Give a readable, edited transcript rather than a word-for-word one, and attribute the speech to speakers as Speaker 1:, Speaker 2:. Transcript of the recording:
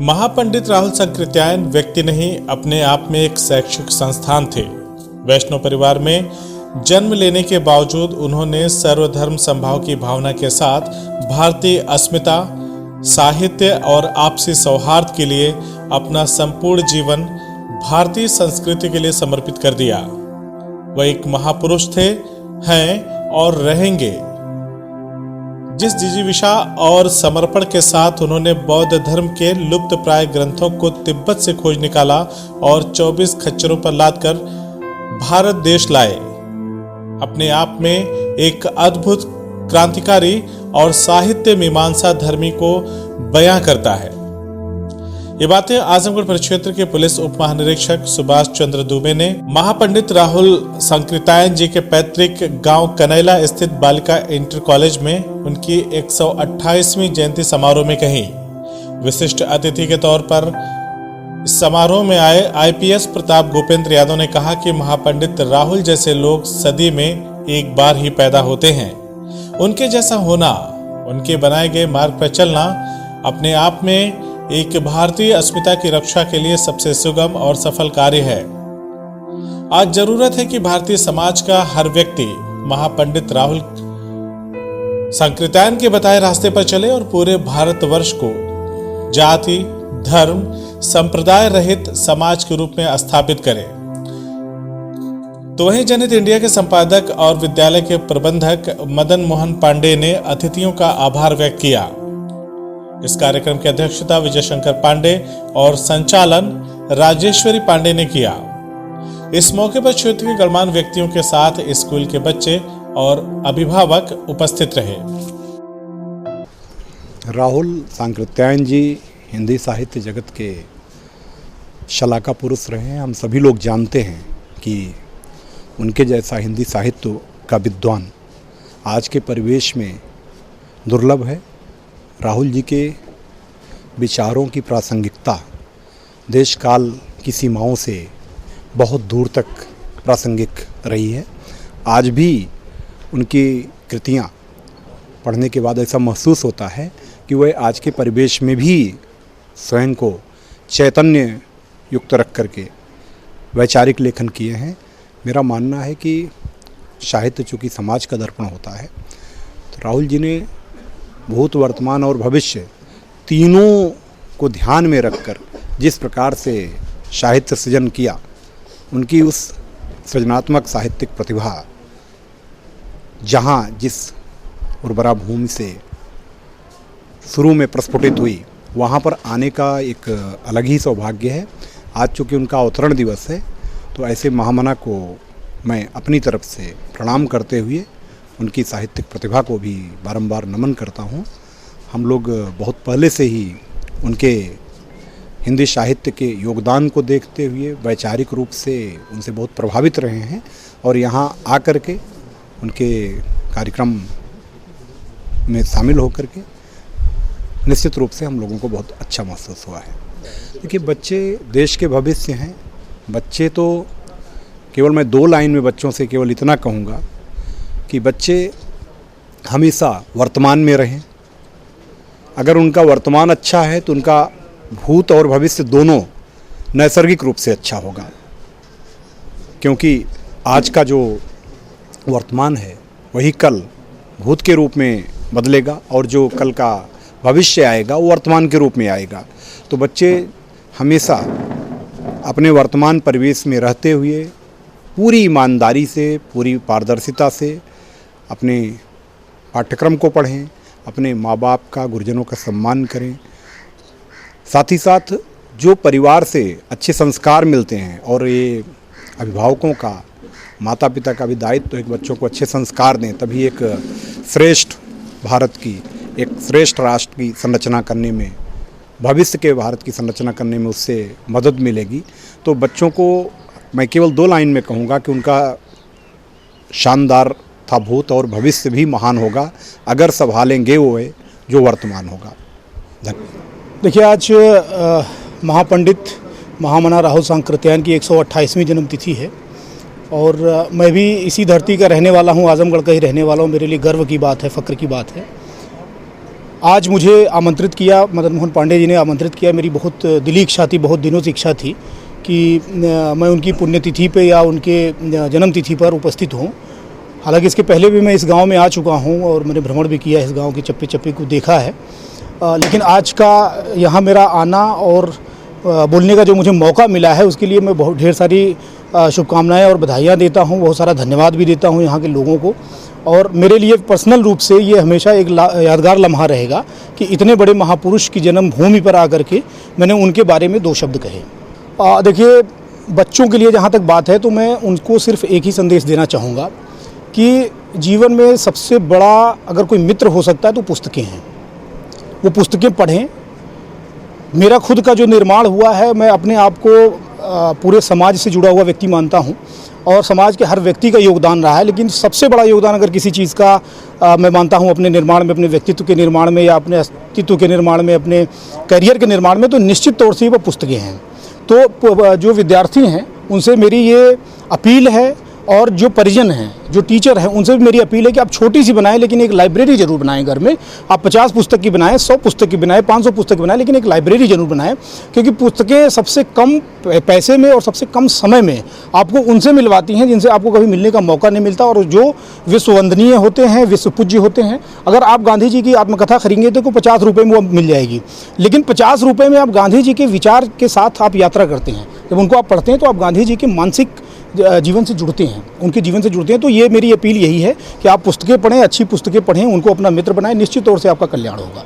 Speaker 1: महापंडित राहुल सांकृत्यायन व्यक्ति नहीं, अपने आप में एक शैक्षिक संस्थान थे। वैष्णव परिवार में जन्म लेने के बावजूद उन्होंने सर्वधर्म समभाव की भावना के साथ भारतीय अस्मिता, साहित्य और आपसी सौहार्द के लिए अपना संपूर्ण जीवन भारतीय संस्कृति के लिए समर्पित कर दिया। वह एक महापुरुष थे, हैं और रहेंगे। जिस जिजीविषा और समर्पण के साथ उन्होंने बौद्ध धर्म के लुप्त प्राय ग्रंथों को तिब्बत से खोज निकाला और 24 खच्चरों पर लादकर भारत देश लाए, अपने आप में एक अद्भुत क्रांतिकारी और साहित्य मीमांसा धर्मी को बयां करता है। ये बातें आजमगढ़ परिक्षेत्र के पुलिस उप महानिरीक्षक सुभाष चंद्र दुबे ने महापंडित राहुल सांकृत्यायन जी के पैतृक गांव कनैला स्थित बालिका इंटर कॉलेज में उनकी 128वीं जयंती समारोह में कही। विशिष्ट अतिथि के तौर पर इस समारोह में आए आईपीएस प्रताप गोपेंद्र यादव ने कहा कि महापंडित राहुल जैसे लोग सदी में एक बार ही पैदा होते हैं। उनके जैसा होना, उनके बनाए गए मार्ग पर चलना अपने आप में एक भारतीय अस्मिता की रक्षा के लिए सबसे सुगम और सफल कार्य है। आज जरूरत है कि भारतीय समाज का हर व्यक्ति महापंडित राहुल सांकृत्यायन के बताए रास्ते पर चले और पूरे भारतवर्ष को जाति, धर्म, संप्रदाय रहित समाज के रूप में स्थापित करे। तो वहीं जनहित इंडिया के संपादक और विद्यालय के प्रबंधक मदन मोहन पांडे ने अतिथियों का आभार व्यक्त किया। इस कार्यक्रम की अध्यक्षता विजय शंकर पांडे और संचालन राजेश्वरी पांडे ने किया। इस मौके पर क्षेत्र के गणमान्य व्यक्तियों के साथ स्कूल के बच्चे और अभिभावक उपस्थित रहे।
Speaker 2: राहुल सांकृत्यायन जी हिंदी साहित्य जगत के शलाका पुरुष रहे हैं। हम सभी लोग जानते हैं कि उनके जैसा हिंदी साहित्य का विद्वान आज के परिवेश में दुर्लभ है। राहुल जी के विचारों की प्रासंगिकता देश काल की सीमाओं से बहुत दूर तक प्रासंगिक रही है। आज भी उनकी कृतियाँ पढ़ने के बाद ऐसा महसूस होता है कि वह आज के परिवेश में भी स्वयं को चैतन्य युक्त रख करके वैचारिक लेखन किए हैं। मेरा मानना है कि साहित्य चूँकि समाज का दर्पण होता है, तो राहुल जी ने भूत, वर्तमान और भविष्य तीनों को ध्यान में रखकर जिस प्रकार से साहित्य सृजन किया, उनकी उस सृजनात्मक साहित्यिक प्रतिभा जहाँ जिस उर्वरा भूमि से शुरू में प्रस्फुटित हुई, वहाँ पर आने का एक अलग ही सौभाग्य है। आज चूँकि उनका अवतरण दिवस है, तो ऐसे महामना को मैं अपनी तरफ से प्रणाम करते हुए उनकी साहित्यिक प्रतिभा को भी बारंबार नमन करता हूँ। हम लोग बहुत पहले से ही उनके हिंदी साहित्य के योगदान को देखते हुए वैचारिक रूप से उनसे बहुत प्रभावित रहे हैं और यहाँ आकर के उनके कार्यक्रम में शामिल होकर के निश्चित रूप से हम लोगों को बहुत अच्छा महसूस हुआ है। देखिए, बच्चे देश के भविष्य हैं। बच्चे तो केवल मैं 2 लाइन में बच्चों से केवल इतना कहूँगा कि बच्चे हमेशा वर्तमान में रहें। अगर उनका वर्तमान अच्छा है तो उनका भूत और भविष्य दोनों नैसर्गिक रूप से अच्छा होगा, क्योंकि आज का जो वर्तमान है वही कल भूत के रूप में बदलेगा और जो कल का भविष्य आएगा वो वर्तमान के रूप में आएगा। तो बच्चे हमेशा अपने वर्तमान परिवेश में रहते हुए पूरी ईमानदारी से, पूरी पारदर्शिता से अपने पाठ्यक्रम को पढ़ें, अपने माँ बाप का, गुरुजनों का सम्मान करें। साथ ही साथ जो परिवार से अच्छे संस्कार मिलते हैं, और ये अभिभावकों का, माता पिता का भी दायित्व तो एक बच्चों को अच्छे संस्कार दें, तभी एक श्रेष्ठ भारत की, एक श्रेष्ठ राष्ट्र की संरचना करने में, भविष्य के भारत की संरचना करने में उससे मदद मिलेगी। तो बच्चों को मैं केवल 2 लाइन में कहूँगा कि उनका शानदार था भूत और भविष्य भी महान होगा अगर संभालेंगे वो जो वर्तमान होगा।
Speaker 3: देखिए, आज महापंडित महामना राहुल सांकृत्यायन की 128वीं जन्मतिथि है और मैं भी इसी धरती का रहने वाला हूँ, आजमगढ़ का ही रहने वाला हूँ। मेरे लिए गर्व की बात है, फ़ख्र की बात है। आज मुझे आमंत्रित किया, मदन मोहन पांडे जी ने आमंत्रित किया। मेरी बहुत दिली इच्छा थी, बहुत दिनों से इच्छा थी कि मैं उनकी पुण्यतिथि पे या उनके जन्मतिथि पर उपस्थित हूँ। हालांकि इसके पहले भी मैं इस गांव में आ चुका हूं और मैंने भ्रमण भी किया, इस गांव के चप्पे चप्पे को देखा है। लेकिन आज का यहाँ मेरा आना और बोलने का जो मुझे मौका मिला है, उसके लिए मैं बहुत ढेर सारी शुभकामनाएं और बधाइयाँ देता हूँ, बहुत सारा धन्यवाद भी देता हूँ यहाँ के लोगों को। और मेरे लिए पर्सनल रूप से ये हमेशा एक यादगार लम्हा रहेगा कि इतने बड़े महापुरुष की जन्मभूमि पर आकर के मैंने उनके बारे में 2 शब्द कहे। देखिए, बच्चों के लिए जहाँ तक बात है तो मैं उनको सिर्फ एक ही संदेश देना चाहूँगा कि जीवन में सबसे बड़ा अगर कोई मित्र हो सकता है तो पुस्तकें हैं। वो पुस्तकें पढ़ें। मेरा खुद का जो निर्माण हुआ है, मैं अपने आप को पूरे समाज से जुड़ा हुआ व्यक्ति मानता हूँ और समाज के हर व्यक्ति का योगदान रहा है। लेकिन सबसे बड़ा योगदान अगर किसी चीज़ का मैं मानता हूँ अपने निर्माण में, अपने व्यक्तित्व के निर्माण में या अपने अस्तित्व के निर्माण में, अपने करियर के निर्माण में, तो निश्चित तौर से वो पुस्तकें हैं। तो जो विद्यार्थी हैं उनसे मेरी ये अपील है, और जो परिजन हैं, जो टीचर हैं, उनसे भी मेरी अपील है कि आप छोटी सी बनाएं लेकिन एक लाइब्रेरी जरूर बनाएं घर में। आप 50 पुस्तक की बनाएं, 100 पुस्तक की बनाएं, 500 पुस्तक की बनाएं, लेकिन एक लाइब्रेरी जरूर बनाएं। क्योंकि पुस्तकें सबसे कम पैसे में और सबसे कम समय में आपको उनसे मिलवाती हैं जिनसे आपको कभी मिलने का मौका नहीं मिलता और जो विश्ववंदनीय होते हैं, विश्व पूज्य होते हैं। अगर आप गांधी जी की आत्मकथा खरीदेंगे तो 50 रुपये में वो मिल जाएगी, लेकिन 50 रुपये में आप गांधी जी के विचार के साथ आप यात्रा करते हैं। जब उनको आप पढ़ते हैं तो आप गांधी जी के मानसिक जीवन से जुड़ते हैं, उनके जीवन से जुड़ते हैं। तो ये मेरी अपील यही है कि आप पुस्तकें पढ़ें, अच्छी पुस्तकें पढ़ें, उनको अपना मित्र बनाएं। निश्चित तौर से आपका कल्याण होगा।